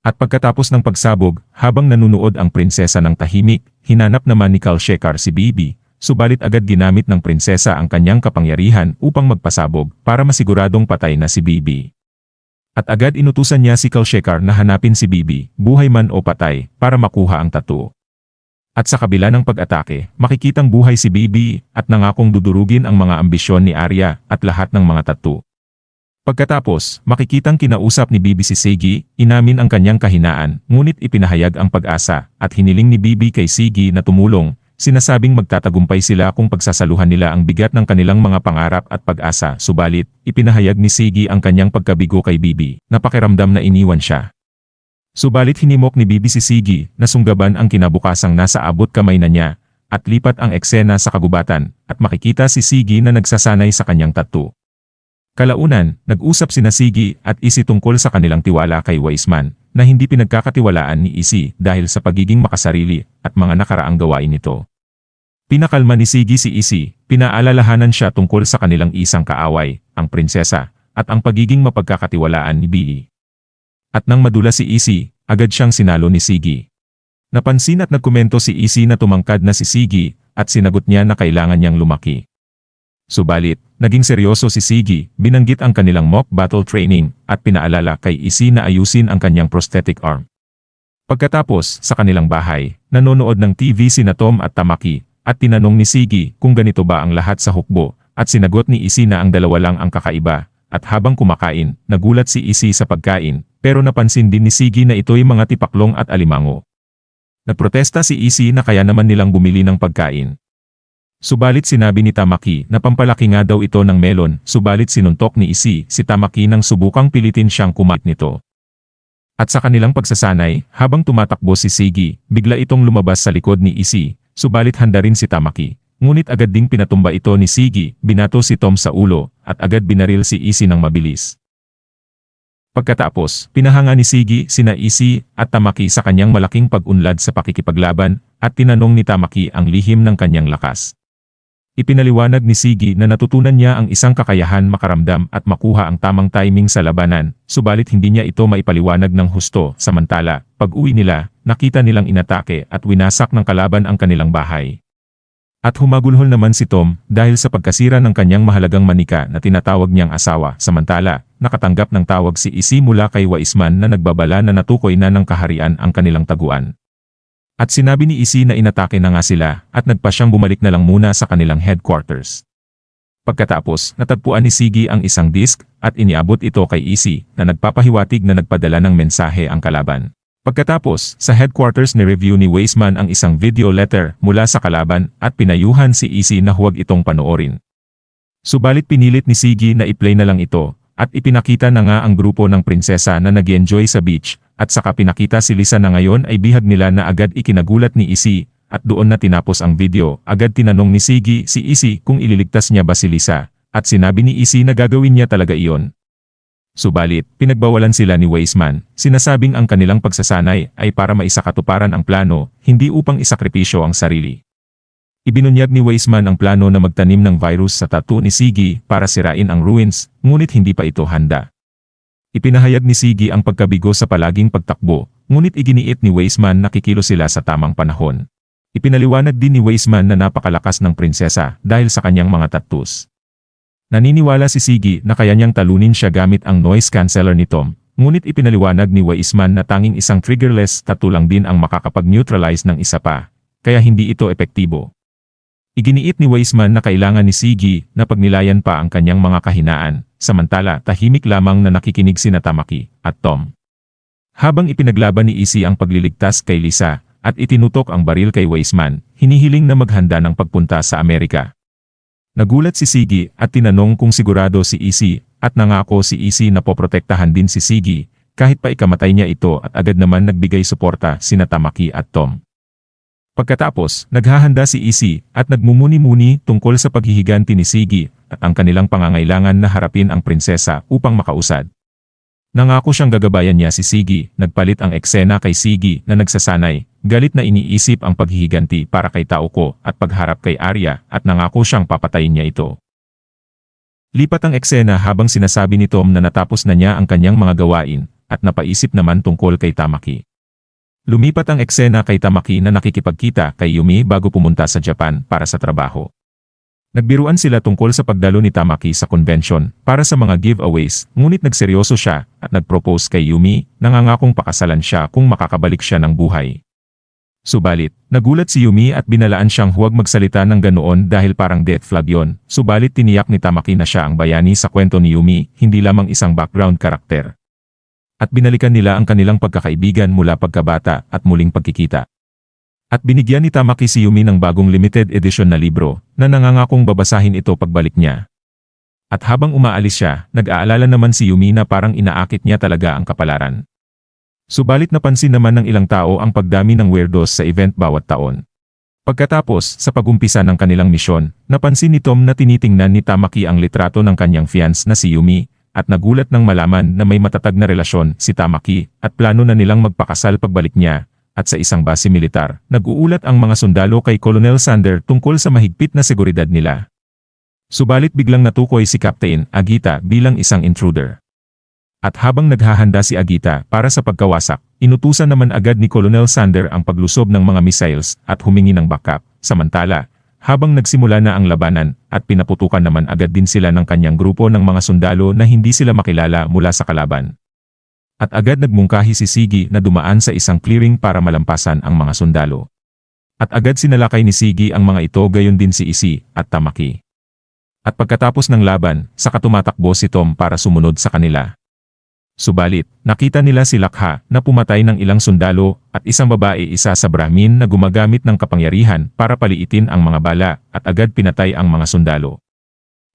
At pagkatapos ng pagsabog, habang nanunood ang prinsesa ng tahimik, hinanap naman ni Kalshekar si Bibi, subalit agad ginamit ng prinsesa ang kanyang kapangyarihan upang magpasabog para masiguradong patay na si Bibi. At agad inutusan niya si Kalshekar na hanapin si Bibi, buhay man o patay, para makuha ang tattoo. At sa kabila ng pag-atake, makikitang buhay si Bibi at nangakong dudurugin ang mga ambisyon ni Arya at lahat ng mga tattoo. Pagkatapos, makikitang kinausap ni Bibi si Sigi, inamin ang kanyang kahinaan, ngunit ipinahayag ang pag-asa, at hiniling ni Bibi kay Sigi na tumulong, sinasabing magtatagumpay sila kung pagsasaluhan nila ang bigat ng kanilang mga pangarap at pag-asa, subalit, ipinahayag ni Sigi ang kanyang pagkabigo kay Bibi, na pakiramdam na iniwan siya. Subalit hinimok ni Bibi si Sigi, na sunggaban ang kinabukasang nasa abot kamay na niya, at lipat ang eksena sa kagubatan, at makikita si Sigi na nagsasanay sa kanyang tattoo. Kalaunan, nag-usap sina Sigi at Isi tungkol sa kanilang tiwala kay Wiseman, na hindi pinagkakatiwalaan ni Isi dahil sa pagiging makasarili at mga nakaraang gawain nito. Pinakalma ni Sigi si Isi, pinaalalahanan siya tungkol sa kanilang isang kaaway, ang prinsesa, at ang pagiging mapagkakatiwalaan ni Bibi. At nang madula si Isi, agad siyang sinalo ni Sigi. Napansin at nagkomento si Isi na tumangkad na si Sigi, at sinagot niya na kailangan niyang lumaki. Subalit, naging seryoso si Sigi, binanggit ang kanilang mock battle training, at pinaalala kay Isi na ayusin ang kanyang prosthetic arm. Pagkatapos, sa kanilang bahay, nanonood ng TV sina Tom at Tamaki, at tinanong ni Sigi kung ganito ba ang lahat sa hukbo, at sinagot ni Isi na ang dalawa lang ang kakaiba, at habang kumakain, nagulat si Isi sa pagkain, pero napansin din ni Sigi na ito'y mga tipaklong at alimango. Nagprotesta si Isi na kaya naman nilang bumili ng pagkain. Subalit sinabi ni Tamaki na pampalaki nga daw ito ng melon, subalit sinuntok ni Isi si Tamaki nang subukang pilitin siyang kumain nito. At sa kanilang pagsasanay, habang tumatakbo si Sigi, bigla itong lumabas sa likod ni Isi, subalit handa rin si Tamaki. Ngunit agad ding pinatumba ito ni Sigi, binato si Tom sa ulo, at agad binaril si Isi ng mabilis. Pagkatapos, pinahanga ni Sigi sina Isi at Tamaki sa kanyang malaking pag-unlad sa pakikipaglaban, at tinanong ni Tamaki ang lihim ng kanyang lakas. Ipinaliwanag ni Sigi na natutunan niya ang isang kakayahan makaramdam at makuha ang tamang timing sa labanan, subalit hindi niya ito maipaliwanag ng husto. Samantala, pag-uwi nila, nakita nilang inatake at winasak ng kalaban ang kanilang bahay. At humagulhol naman si Tom dahil sa pagkasira ng kanyang mahalagang manika na tinatawag niyang asawa. Samantala, nakatanggap ng tawag si Isi mula kay Wiseman na nagbabala na natukoy na ng kaharian ang kanilang taguan. At sinabi ni Isi na inatake na nga sila at nagpa siyang bumalik na lang muna sa kanilang headquarters. Pagkatapos, natagpuan ni Sigi ang isang disk at iniabot ito kay Isi na nagpapahiwatig na nagpadala ng mensahe ang kalaban. Pagkatapos, sa headquarters ni-review ni Wiseman ang isang video letter mula sa kalaban at pinayuhan si Isi na huwag itong panoorin. Subalit pinilit ni Sigi na i-play na lang ito at ipinakita na nga ang grupo ng prinsesa na nag-enjoy sa beach. At saka pinakita si Lisa na ngayon ay bihag nila na agad ikinagulat ni Isi, at doon na tinapos ang video. Agad tinanong ni Sigi si Isi kung ililigtas niya ba si Lisa, at sinabi ni Isi na gagawin niya talaga iyon. Subalit, pinagbawalan sila ni Wiseman, sinasabing ang kanilang pagsasanay ay para maisakatuparan ang plano, hindi upang isakripisyo ang sarili. Ibinunyag ni Wiseman ang plano na magtanim ng virus sa tattoo ni Sigi para sirain ang ruins, ngunit hindi pa ito handa. Ipinahayag ni Sigi ang pagkabigo sa palaging pagtakbo, ngunit iginiit ni Wiseman na kikilo sila sa tamang panahon. Ipinaliwanag din ni Wiseman na napakalakas ng prinsesa dahil sa kanyang mga tattoos. Naniniwala si Sigi na kaya niyang talunin siya gamit ang noise canceller ni Tom, ngunit ipinaliwanag ni Wiseman na tanging isang triggerless tattoo lang din ang makakapag-neutralize ng isa pa, kaya hindi ito epektibo. Iginiit ni Wiseman na kailangan ni Sigi na pagnilayan pa ang kanyang mga kahinaan, samantala tahimik lamang na nakikinig sina Tamaki at Tom. Habang ipinaglaban ni Isi ang pagliligtas kay Lisa at itinutok ang baril kay Wiseman, hinihiling na maghanda ng pagpunta sa Amerika. Nagulat si Sigi at tinanong kung sigurado si Isi at nangako si Isi na poprotektahan din si Sigi kahit pa ikamatay niya ito at agad naman nagbigay suporta sina Tamaki at Tom. Pagkatapos, naghahanda si Isi at nagmumuni-muni tungkol sa paghihiganti ni Sigi at ang kanilang pangangailangan na harapin ang prinsesa upang makausad. Nangako siyang gagabayan niya si Sigi, nagpalit ang eksena kay Sigi na nagsasanay, galit na iniisip ang paghihiganti para kay Taoko at pagharap kay Arya at nangako siyang papatayin niya ito. Lipat ang eksena habang sinasabi ni Tom na natapos na niya ang kanyang mga gawain at napaisip naman tungkol kay Tamaki. Lumipat ang eksena kay Tamaki na nakikipagkita kay Yumi bago pumunta sa Japan para sa trabaho. Nagbiruan sila tungkol sa pagdalo ni Tamaki sa convention para sa mga giveaways, ngunit nagseryoso siya at nagpropose kay Yumi, nangangakong pakasalan siya kung makakabalik siya ng buhay. Subalit, nagulat si Yumi at binalaan siyang huwag magsalita ng ganoon dahil parang death flag yon. Subalit tiniyak ni Tamaki na siya ang bayani sa kwento ni Yumi, hindi lamang isang background karakter. At binalikan nila ang kanilang pagkakaibigan mula pagkabata at muling pagkikita. At binigyan ni Tamaki si Yumi ng bagong limited edition na libro, na nangangakong babasahin ito pagbalik niya. At habang umaalis siya, nag-aalala naman si Yumi na parang inaakit niya talaga ang kapalaran. Subalit napansin naman ng ilang tao ang pagdami ng weirdos sa event bawat taon. Pagkatapos, sa pagumpisa ng kanilang misyon, napansin ni Tom na tinitingnan ni Tamaki ang litrato ng kanyang fiance na si Yumi, at nagulat nang malaman na may matatag na relasyon si Tamaki at plano na nilang magpakasal pagbalik niya. At sa isang base militar, nag-uulat ang mga sundalo kay Colonel Sander tungkol sa mahigpit na seguridad nila. Subalit biglang natukoy si Captain Agita bilang isang intruder. At habang naghahanda si Agita para sa pagkawasak, inutusan naman agad ni Colonel Sander ang paglusob ng mga missiles at humingi ng backup. Samantala, habang nagsimula na ang labanan at pinaputukan naman agad din sila ng kanyang grupo ng mga sundalo na hindi sila makilala mula sa kalaban. At agad nagmungkahi si Sigi na dumaan sa isang clearing para malampasan ang mga sundalo. At agad sinalakay ni Sigi ang mga ito, gayon din si Isi at Tamaki. At pagkatapos ng laban, saka tumatakbo si Tom para sumunod sa kanila. Subalit, nakita nila si Lakha na pumatay ng ilang sundalo at isang babae isa sa Brahmin na gumagamit ng kapangyarihan para paliitin ang mga bala at agad pinatay ang mga sundalo.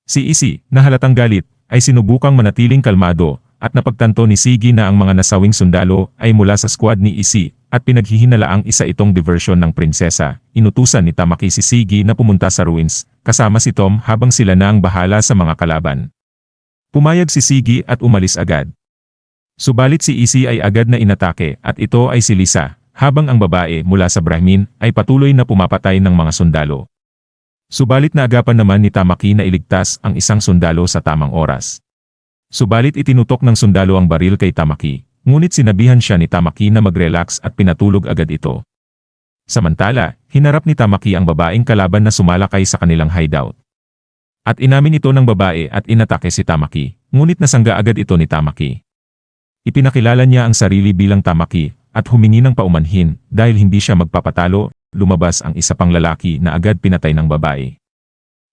Si Isi, na halatang galit, ay sinubukang manatiling kalmado at napagtanto ni Sigi na ang mga nasawing sundalo ay mula sa squad ni Isi at pinaghihinalaang isa itong diversyon ng prinsesa. Inutusan ni Tamaki si Sigi na pumunta sa ruins, kasama si Tom habang sila na ang bahala sa mga kalaban. Pumayag si Sigi at umalis agad. Subalit si Isi ay agad na inatake at ito ay si Lisa, habang ang babae mula sa Brahmin ay patuloy na pumapatay ng mga sundalo. Subalit naagapan naman ni Tamaki na iligtas ang isang sundalo sa tamang oras. Subalit itinutok ng sundalo ang baril kay Tamaki, ngunit sinabihan siya ni Tamaki na mag-relax at pinatulog agad ito. Samantala, hinarap ni Tamaki ang babaeng kalaban na sumalakay sa kanilang hideout. At inamin ito ng babae at inatake si Tamaki, ngunit nasangga agad ito ni Tamaki. Ipinakilala niya ang sarili bilang Tamaki at humingi ng paumanhin dahil hindi siya magpapatalo. Lumabas ang isa pang lalaki na agad pinatay ng babae.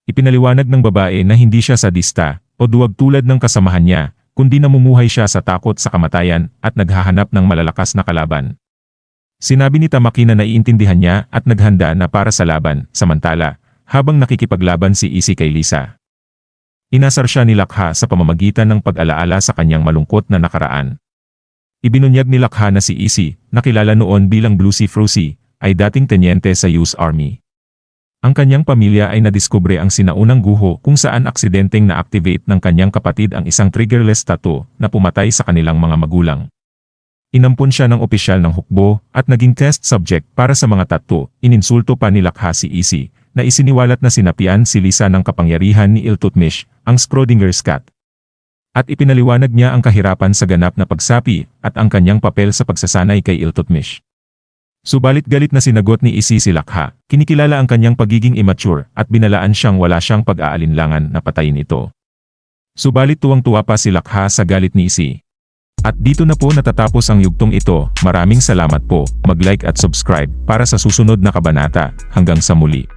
Ipinaliwanag ng babae na hindi siya sadista o duwag tulad ng kasamahan niya, kundi namumuhay siya sa takot sa kamatayan at naghahanap ng malalakas na kalaban. Sinabi ni Tamaki na naiintindihan niya at naghanda na para sa laban, samantala, habang nakikipaglaban si Isi kay Lisa. Inasar siya ni Lakha sa pamamagitan ng pag-alaala sa kanyang malungkot na nakaraan. Ibinunyag ni Lakha na si Isi, nakilala noon bilang Blue Sea Frusi, ay dating tenyente sa US Army. Ang kanyang pamilya ay nadiskubre ang sinaunang guho kung saan aksidenteng na-activate ng kanyang kapatid ang isang triggerless tattoo na pumatay sa kanilang mga magulang. Inampun siya ng opisyal ng hukbo at naging test subject para sa mga tattoo. Ininsulto pa ni Lakha si Isi na isiniwalat na sinapian si Lisa ng kapangyarihan ni Iltutmish, ang Schrodinger's cat. At ipinaliwanag niya ang kahirapan sa ganap na pagsapi at ang kanyang papel sa pagsasanay kay Iltutmish. Subalit galit na sinagot ni Isi si Lakha, kinikilala ang kanyang pagiging immature at binalaan siyang wala siyang pag-aalinlangan na patayin ito. Subalit tuwang-tuwa pa si Lakha sa galit ni Isi. At dito na po natatapos ang yugtong ito. Maraming salamat po, mag-like at subscribe para sa susunod na kabanata. Hanggang sa muli.